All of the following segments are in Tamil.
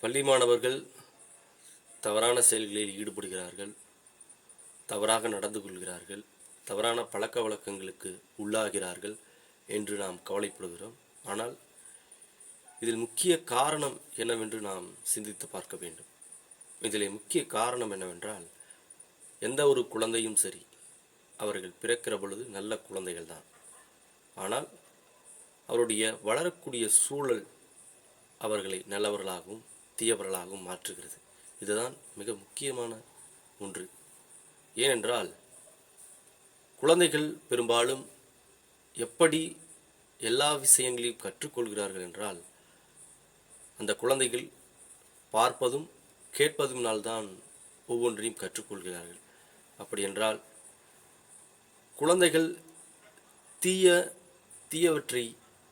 பள்ளி மாணவர்கள் தவறான செயல்களில் ஈடுபடுகிறார்கள், தவறாக நடந்து கொள்கிறார்கள், தவறான பழக்க வழக்கங்களுக்கு உள்ளாகிறார்கள் என்று நாம் கவலைப்படுகிறோம். ஆனால் இதில் முக்கிய காரணம் என்னவென்று நாம் சிந்தித்து பார்க்க வேண்டும். இதிலே முக்கிய காரணம் என்னவென்றால், எந்த ஒரு குழந்தையும் சரி, அவர்கள் பிறக்கிற பொழுது நல்ல குழந்தைகள் தான். ஆனால் அவருடைய வளரக்கூடிய சூழல் அவர்களை நல்லவர்களாகவும் தீயவர்களாகவும் மாற்றுகிறது. இதுதான் மிக முக்கியமான ஒன்று. ஏனென்றால் குழந்தைகள் பெரும்பாலும் எப்படி எல்லா விஷயங்களையும் கற்றுக்கொள்கிறார்கள் என்றால், அந்த குழந்தைகள் பார்ப்பதும் கேட்பதும்னால்தான் ஒவ்வொன்றையும் கற்றுக்கொள்கிறார்கள். அப்படி என்றால் குழந்தைகள் தீயவற்றை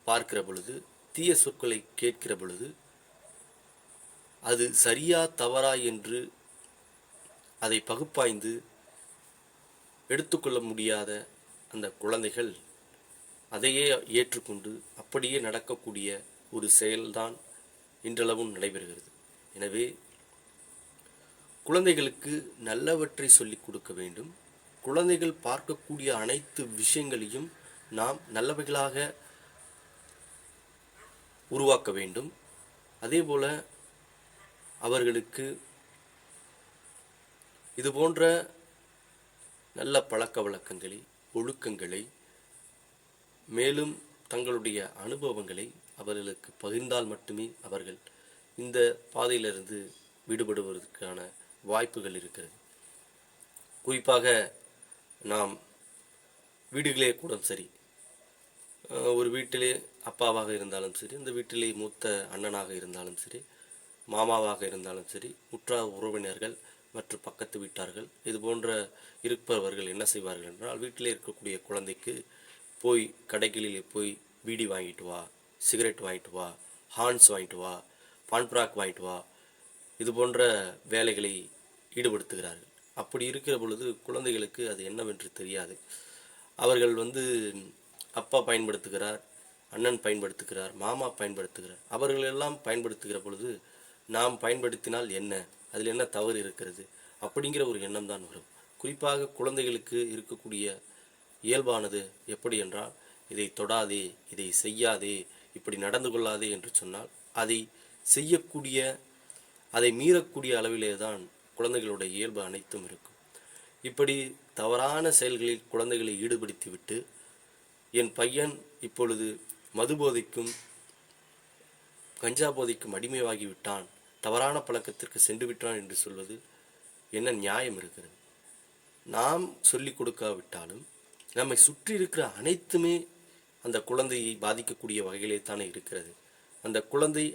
பார்க்கிற பொழுது, தீய சொற்களை கேட்கிற பொழுது, அது சரியா தவறா என்று அதை பகுப்பாய்ந்து எடுத்துக்கொள்ள முடியாத அந்த குழந்தைகள் அதையே ஏற்றுக்கொண்டு அப்படியே நடக்கக்கூடிய ஒரு செயல்தான் இன்றளவும் நடைபெறுகிறது. எனவே குழந்தைகளுக்கு நல்லவற்றை சொல்லிக் கொடுக்க வேண்டும். குழந்தைகள் பார்க்கக்கூடிய அனைத்து விஷயங்களையும் நாம் நல்லவைகளாக உருவாக்க வேண்டும். அதேபோல அவர்களுக்கு இது போன்ற நல்ல பழக்க வழக்கங்களை, ஒழுக்கங்களை, மேலும் தங்களுடைய அனுபவங்களை அவர்களுக்கு பகிர்ந்தால் மட்டுமே அவர்கள் இந்த பாதையிலிருந்து விடுபடுவதற்கான வாய்ப்புகள் இருக்கிறது. குறிப்பாக நாம் வீடுகளே கூட சரி, ஒரு வீட்டிலே அப்பாவாக இருந்தாலும் சரி, அந்த வீட்டிலே மூத்த அண்ணனாக இருந்தாலும் சரி, மாமாவாக இருந்தாலும் சரி, உற்றார் உறவினர்கள் மற்றும் பக்கத்து வீட்டார்கள் இது போன்ற இருப்பவர்கள் என்ன செய்வார்கள் என்றால், வீட்டிலே இருக்கக்கூடிய குழந்தைக்கு போய் கடைகளிலே போய் பீடி வாங்கிட்டு வா, சிகரெட் வாங்கிட்டு வா, ஹார்ன்ஸ் வாங்கிட்டு வா, பான்பிராக் வாங்கிட்டு வா, இது போன்ற வேலைகளை ஈடுபடுத்துகிறார்கள். அப்படி இருக்கிற பொழுது குழந்தைகளுக்கு அது என்னவென்று தெரியாது. அவர்கள் அப்பா பயன்படுத்துகிறார், அண்ணன் பயன்படுத்துகிறார், மாமா பயன்படுத்துகிறார், அவர்களெல்லாம் பயன்படுத்துகிற பொழுது நாம் பயன்படுத்தினால் என்ன, அதில் என்ன தவறு இருக்கிறது அப்படிங்கிற ஒரு எண்ணம் தான் வரும். குறிப்பாக குழந்தைகளுக்கு இருக்கக்கூடிய இயல்பானது எப்படி என்றால், இதை தொடாதே, இதை செய்யாதே, இப்படி நடந்து கொள்ளாதே என்று சொன்னால் அதை செய்யக்கூடிய, அதை மீறக்கூடிய அளவிலே தான் குழந்தைகளுடைய இயல்பு அனைத்தும் இருக்கும். இப்படி தவறான செயல்களில் குழந்தைகளை ஈடுபடுத்திவிட்டு, என் பையன் இப்பொழுது மது போதைக்கும் கஞ்சா போதைக்கும் அடிமையாகி விட்டான், தவறான பழக்கத்திற்கு சென்று விட்டான் என்று சொல்வது என்ன நியாயம் இருக்கிறது? நாம் சொல்லிக் கொடுக்காவிட்டாலும் நம்மை சுற்றி இருக்கிற அனைத்துமே அந்த குழந்தையை பாதிக்கக்கூடிய வகையிலே தானே இருக்கிறது. அந்த குழந்தை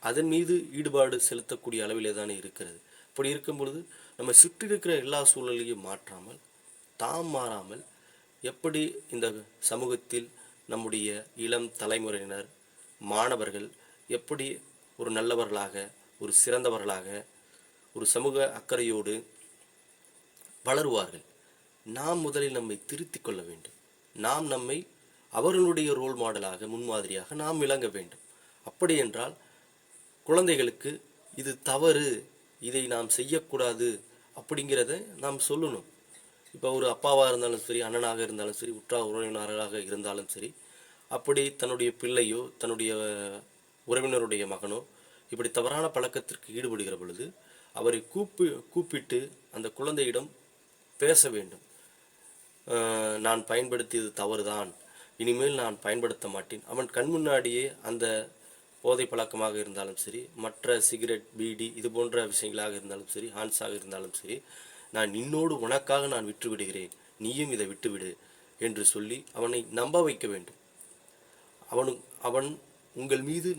அதன் மீது ஈடுபாடு செலுத்தக்கூடிய அளவிலே தானே இருக்கிறது. அப்படி இருக்கும் பொழுது நம்மை சுற்றி இருக்கிற எல்லா சூழலையும் மாற்றாமல், தாம் மாறாமல், எப்படி இந்த சமூகத்தில் நம்முடைய இளம் தலைமுறையினர், மாணவர்கள் எப்படி ஒரு நல்லவர்களாக, ஒரு சிறந்தவர்களாக, ஒரு சமூக அக்கறையோடு வளருவார்கள்? நாம் முதலில் நம்மை திருத்திக் கொள்ள வேண்டும். நாம் நம்மை அவர்களுடைய ரோல் மாடலாக, முன்மாதிரியாக நாம் விளங்க வேண்டும். அப்படி என்றால் குழந்தைகளுக்கு இது தவறு, இதை நாம் செய்யக்கூடாது அப்படிங்கிறத நாம் சொல்லணும். இப்போ ஒரு அப்பாவாக இருந்தாலும் சரி, அண்ணனாக இருந்தாலும் சரி, உற்றார் உறவினராக இருந்தாலும் சரி, அப்படி தன்னுடைய பிள்ளையோ தன்னுடைய உறவினருடைய மகனோ இப்படி தவறான பழக்கத்திற்கு ஈடுபடுகிற பொழுது அவரை கூப்பிட்டு அந்த குழந்தையிடம் பேச வேண்டும். நான் பயன்படுத்தியது தவறுதான், இனிமேல் நான் பயன்படுத்த மாட்டேன். அவன் கண் முன்னாடியே அந்த போதை பழக்கமாக இருந்தாலும் சரி, மற்ற சிகரெட், பீடி இது போன்ற விஷயங்களாக இருந்தாலும் சரி, ஹான்ஸாக இருந்தாலும் சரி, நான் நின்னோடு உனக்காக நான் விட்டு விடுகிறேன், நீயும் இதை விட்டுவிடு என்று சொல்லி அவனை நம்ப வைக்க வேண்டும். அவன் உங்கள் மீது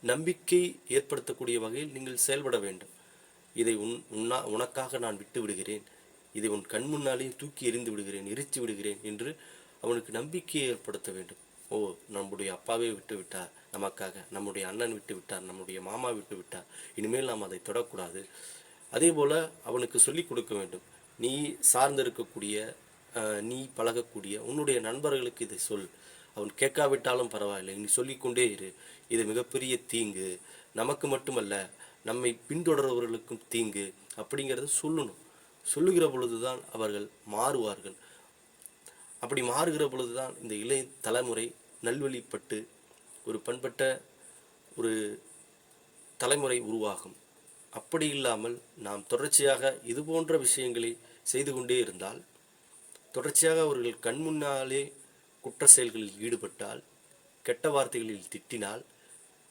நம்பிக்கை ஏற்படுத்தக்கூடிய வகையில் நீங்கள் செயல்பட வேண்டும். இதை உனக்காக நான் விட்டு விடுகிறேன், இதை உன் கண் முன்னாலேயே தூக்கி எறிந்து விடுகிறேன், எரித்து விடுகிறேன் என்று அவனுக்கு நம்பிக்கையை ஏற்படுத்த வேண்டும். ஓ, நம்முடைய அப்பாவே விட்டு விட்டார் நமக்காக, நம்முடைய அண்ணன் விட்டு விட்டார், நம்முடைய மாமா விட்டு விட்டார், இனிமேல் நாம் அதை தொடக்கூடாது. அதே போல் அவனுக்கு சொல்லிக் கொடுக்க வேண்டும். நீ சார்ந்திருக்கக்கூடிய, நீ பழகக்கூடிய உன்னுடைய நண்பர்களுக்கு இதை சொல். அவன் கேட்காவிட்டாலும் பரவாயில்லை, நீ சொல்லிக்கொண்டே இரு. இது மிகப்பெரிய தீங்கு, நமக்கு மட்டுமல்ல நம்மை பின்தொடர்பவர்களுக்கும் தீங்கு அப்படிங்கிறத சொல்லணும். சொல்லுகிற பொழுதுதான் அவர்கள் மாறுவார்கள். அப்படி மாறுகிற பொழுதுதான் இந்த இளைய தலைமுறை நல்வழிப்பட்டு ஒரு பண்பட்ட ஒரு தலைமுறை உருவாகும். அப்படி இல்லாமல் நாம் தொடர்ச்சியாக இது போன்ற விஷயங்களை செய்து கொண்டே இருந்தால், தொடர்ச்சியாக அவர்கள் கண் முன்னாலே குற்ற செயல்களில் ஈடுபட்டால், கெட்ட வார்த்தைகளில் திட்டினால்,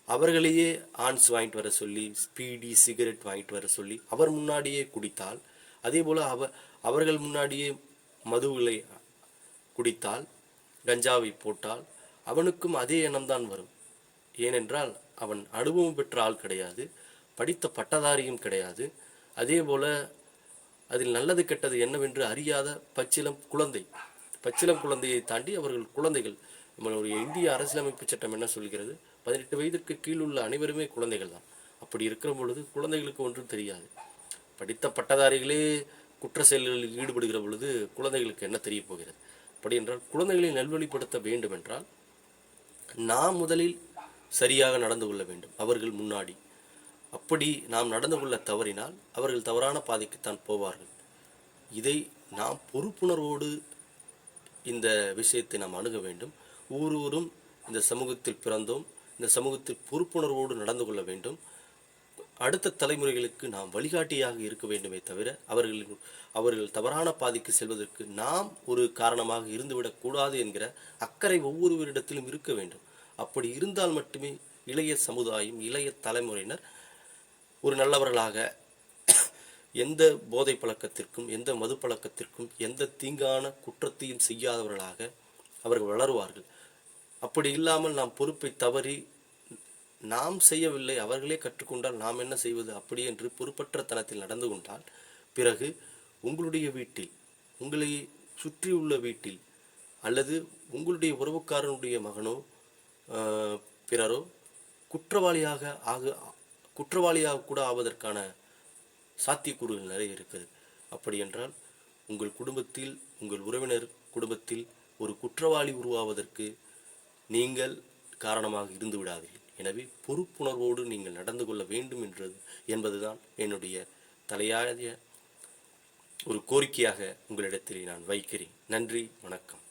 அவர்களையே ஆன்ஸ் வாங்கிட்டு வர சொல்லி, ஸ்பீடி சிகரெட் வாங்கிட்டு வர சொல்லி அவர் முன்னாடியே குடித்தால், அதே போல் அவர்கள் முன்னாடியே மதுவுகளை குடித்தால், கஞ்சாவை போட்டால், அவனுக்கும் அதே எண்ணம்தான் வரும். ஏனென்றால் அவன் அனுபவம் பெற்ற ஆள் கிடையாது, படித்த பட்டதாரியும் கிடையாது. அதே போல அதில் நல்லது கெட்டது என்னவென்று அறியாத பச்சிலம் குழந்தையை தாண்டி அவர்கள் குழந்தைகள். நம்மளுடைய இந்திய அரசியலமைப்பு சட்டம் என்ன சொல்கிறது? 18 வயதிற்கு கீழ் உள்ள அனைவருமே குழந்தைகள் தான். அப்படி இருக்கிற பொழுது குழந்தைகளுக்கு ஒன்றும் தெரியாது. படித்த பட்டதாரிகளே குற்ற செயல்களில் ஈடுபடுகிற பொழுது குழந்தைகளுக்கு என்ன தெரிய போகிறது? அப்படி என்றால் குழந்தைகளை நல்வழிப்படுத்த வேண்டும் என்றால் நாம் முதலில் சரியாக நடந்து கொள்ள வேண்டும் அவர்கள் முன்னாடி. அப்படி நாம் நடந்து கொள்ள தவறினால் அவர்கள் தவறான பாதைக்குத்தான் போவார்கள். இதை நாம் பொறுப்புணர்வோடு இந்த விஷயத்தை நாம் அணுக வேண்டும். ஒவ்வொருவரும் இந்த சமூகத்தில் பிறந்தோம், இந்த சமூகத்தில் பொறுப்புணர்வோடு நடந்து கொள்ள வேண்டும். அடுத்த தலைமுறைகளுக்கு நாம் வழிகாட்டியாக இருக்க வேண்டுமே தவிர அவர்கள் தவறான பாதைக்கு செல்வதற்கு நாம் ஒரு காரணமாக இருந்துவிடக் கூடாது என்கிற அக்கறை ஒவ்வொருவரிடத்திலும் இருக்க வேண்டும். அப்படி இருந்தால் மட்டுமே இளைய சமுதாயம், இளைய தலைமுறையினர் ஒரு நல்லவர்களாக, எந்த போதை பழக்கத்திற்கும், எந்த மது பழக்கத்திற்கும், எந்த தீங்கான குற்றத்தையும் செய்யாதவர்களாக அவர்கள் வளருவார்கள். அப்படி இல்லாமல் நாம் பொறுப்பை தவறி நாம் செய்யவில்லை, அவர்களே கற்றுக்கொண்டால் நாம் என்ன செய்வது அப்படி என்று பொறுப்பற்ற தனத்தில் நடந்து கொண்டால், பிறகு உங்களுடைய வீட்டில், உங்களை சுற்றியுள்ள வீட்டில், அல்லது உங்களுடைய உறவுக்காரனுடைய மகனோ பிறரோ குற்றவாளியாக கூட ஆவதற்கான சாத்தியக்கூறுகள் நிறைய இருக்குது. அப்படி என்றால் உங்கள் குடும்பத்தில், உங்கள் உறவினர் குடும்பத்தில் ஒரு குற்றவாளி உருவாவதற்கு நீங்கள் காரணமாக இருந்து விடாதீர்கள். எனவே பொறுப்புணர்வோடு நீங்கள் நடந்து கொள்ள வேண்டும் என்பதுதான் என்னுடைய தலையாய ஒரு கோரிக்கையாக உங்களிடத்தில் நான் வைக்கிறேன். நன்றி, வணக்கம்.